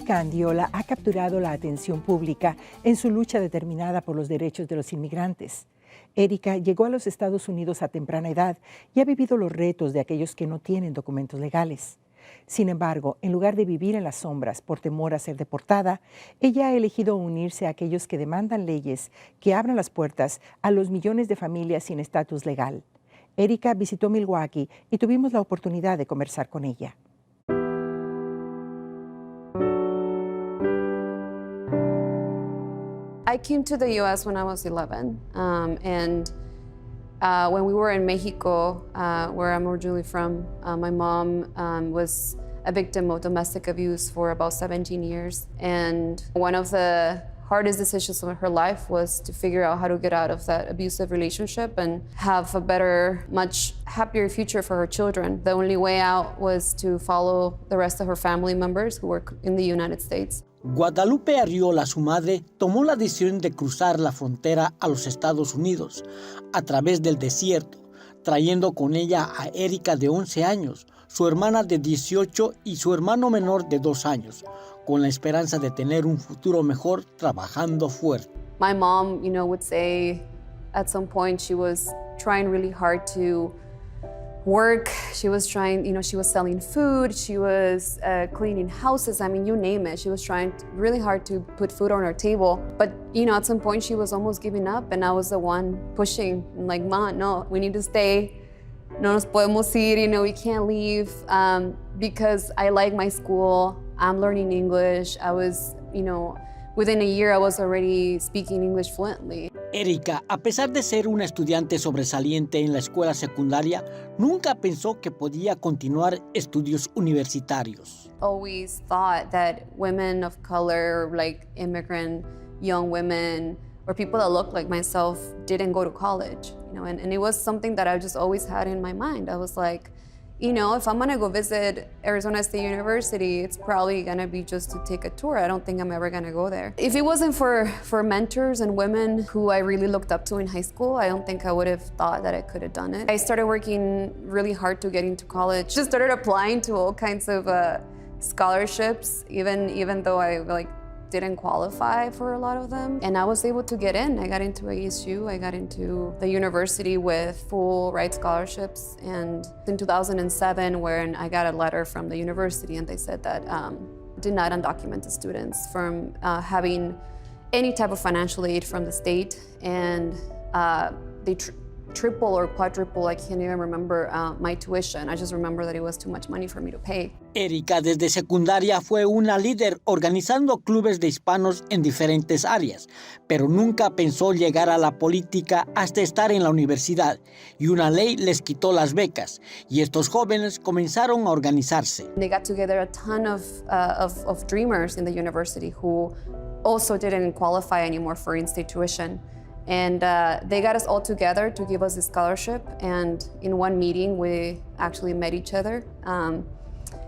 Andiola ha capturado la atención pública en su lucha determinada por los derechos de los inmigrantes. Erika llegó a los Estados Unidos a temprana edad y ha vivido los retos de aquellos que no tienen documentos legales. Sin embargo, en lugar de vivir en las sombras por temor a ser deportada, ella ha elegido unirse a aquellos que demandan leyes que abran las puertas a los millones de familias sin estatus legal. Erika visitó Milwaukee y tuvimos la oportunidad de conversar con ella. I came to the U.S. when I was 11, and when we were in Mexico, where I'm originally from, my mom was a victim of domestic abuse for about 17 years. And one of the hardest decisions of her life was to figure out how to get out of that abusive relationship and have a better, much happier future for her children. The only way out was to follow the rest of her family members who were in the United States. Guadalupe Arriola, su madre, tomó la decisión de cruzar la frontera a los Estados Unidos a través del desierto, trayendo con ella a Erika de 11 años, su hermana de 18 y su hermano menor de 2 años, con la esperanza de tener un futuro mejor trabajando fuerte. My mom, would say at some point she was trying really hard to work. She was trying, she was selling food, she was cleaning houses, you name it. She was trying really hard to put food on her table. But, at some point she was almost giving up and I was the one pushing, like, Ma, no, we need to stay. No nos podemos ir, we can't leave because I like my school. I'm learning English. I was, within a year I was already speaking English fluently. Erika, a pesar de ser una estudiante sobresaliente en la escuela secundaria, nunca pensó que podía continuar estudios universitarios. Always thought that women of color, like immigrant young women, or people that looked like myself didn't go to college, and it was something that I just always had in my mind. I was like, if I'm gonna go visit Arizona State University, it's probably gonna be just to take a tour. I don't think I'm ever gonna go there. If it wasn't for mentors and women who I really looked up to in high school, I don't think I would have thought that I could have done it. I started working really hard to get into college. Just started applying to all kinds of scholarships, even though I didn't qualify for a lot of them. And I was able to get in. I got into ASU. I got into the university with full ride scholarships. And in 2007, when I got a letter from the university and they said that denied undocumented students from having any type of financial aid from the state. And they triple or quadruple, I can't even remember, my tuition. I just remember that it was too much money for me to pay. Erika desde secundaria fue una líder organizando clubes de hispanos en diferentes áreas, pero nunca pensó llegar a la política hasta estar en la universidad y una ley les quitó las becas y estos jóvenes comenzaron a organizarse. They got together a ton of dreamers in the university who also didn't qualify anymore for in-state tuition. And they got us all together to give us a scholarship. And in one meeting, we actually met each other. And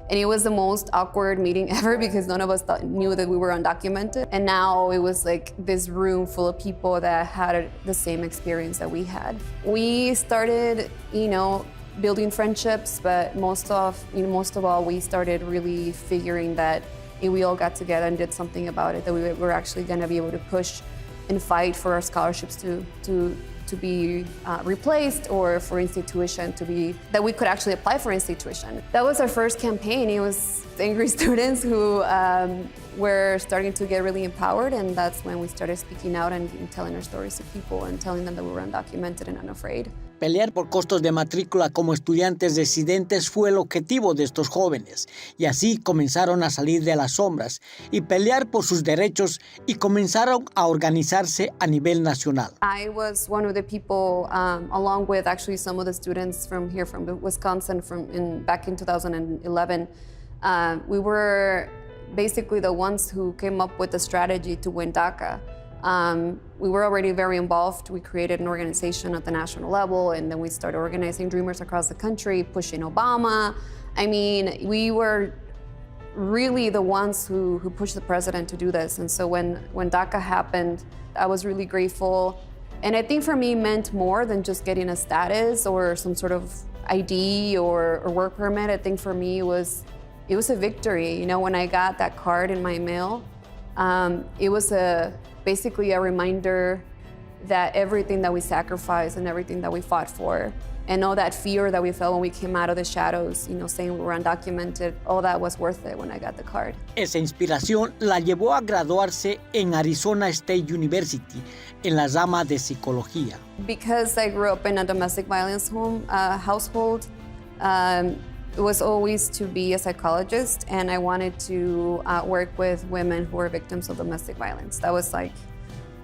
it was the most awkward meeting ever because none of us knew that we were undocumented. And now it was like this room full of people that had the same experience that we had. We started, building friendships, but most of all, we started really figuring that if we all got together and did something about it, that we were actually going to be able to push and fight for our scholarships to be replaced or for in-state tuition that we could actually apply for in-state tuition. That was our first campaign. It was angry students who were starting to get really empowered, and that's when we started speaking out and telling our stories to people and telling them that we were undocumented and unafraid. Pelear por costos de matrícula como estudiantes residentes fue el objetivo de estos jóvenes y así comenzaron a salir de las sombras y pelear por sus derechos y comenzaron a organizarse a nivel nacional. I was one of the people, along with actually some of the students from here, from Wisconsin, back in 2011. We were basically the ones who came up with the strategy to win DACA. We were already very involved. We created an organization at the national level, and then we started organizing Dreamers across the country, pushing Obama. I mean, we were really the ones who pushed the president to do this. And so when DACA happened, I was really grateful. And I think for me, it meant more than just getting a status or some sort of ID or work permit. I think for me, it was a victory. You know, when I got that card in my mail, it was basically a reminder that everything that we sacrificed and everything that we fought for, and all that fear that we felt when we came out of the shadows, you know, saying we were undocumented, all that was worth it when I got the card. Esa inspiración la llevó a graduarse en Arizona State University en la rama de psicología. Because I grew up in a domestic violence household, it was always to be a psychologist, and I wanted to work with women who were victims of domestic violence. That was like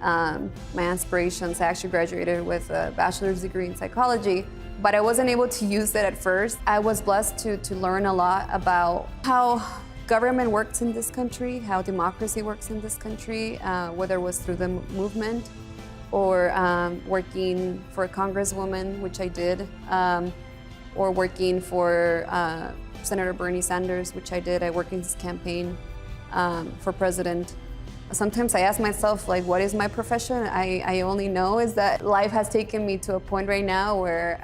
my aspirations. I actually graduated with a bachelor's degree in psychology, but I wasn't able to use it at first. I was blessed to learn a lot about how government works in this country, how democracy works in this country, whether it was through the movement or working for a congresswoman, which I did, or working for Senator Bernie Sanders, which I did. I worked in his campaign for president. Sometimes I ask myself, like, what is my profession? I only know is that life has taken me to a point right now where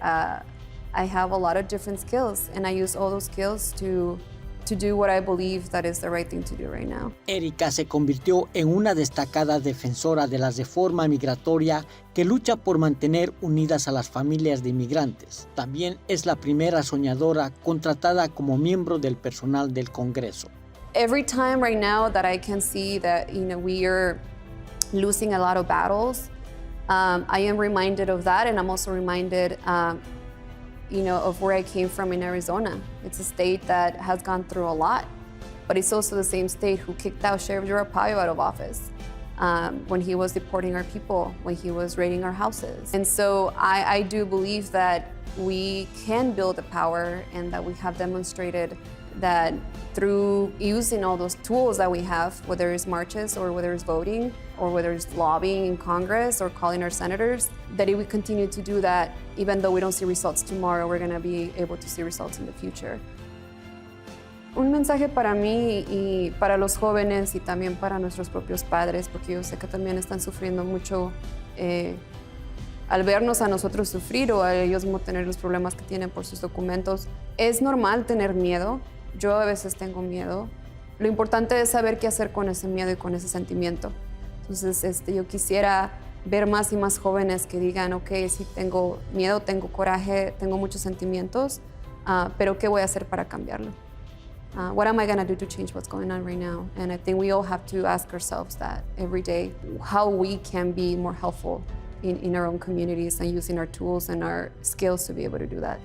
I have a lot of different skills, and I use all those skills to do what I believe that is the right thing to do right now. Erika se convirtió en una destacada defensora de la reforma migratoria que lucha por mantener unidas a las familias de inmigrantes. También es la primera soñadora contratada como miembro del personal del Congreso. Every time right now that I can see that, you know, we are losing a lot of battles, I am reminded of that, and I'm also reminded, you know, of where I came from in Arizona. It's a state that has gone through a lot, but it's also the same state who kicked out Sheriff Arpaio out of office when he was deporting our people, when he was raiding our houses. And so I do believe that we can build a power, and that we have demonstrated that through using all those tools that we have, whether it's marches or whether it's voting or whether it's lobbying in Congress or calling our senators, that if we continue to do that, even though we don't see results tomorrow, we're going to be able to see results in the future. Un mensaje para mí y para los jóvenes y también para nuestros propios padres, porque yo sé que también están sufriendo mucho al vernos a nosotros sufrir o a ellos no tener los problemas que tienen por sus documentos. Es normal tener miedo. Yo a veces tengo miedo. Lo importante es saber qué hacer con ese miedo y con ese sentimiento. Entonces, yo quisiera ver más y más jóvenes que digan, ok, sí tengo miedo, tengo coraje, tengo muchos sentimientos, pero ¿qué voy a hacer para cambiarlo? What am I going to do to change what's going on right now? And I think we all have to ask ourselves that every day, how we can be more helpful in our own communities and using our tools and our skills to be able to do that.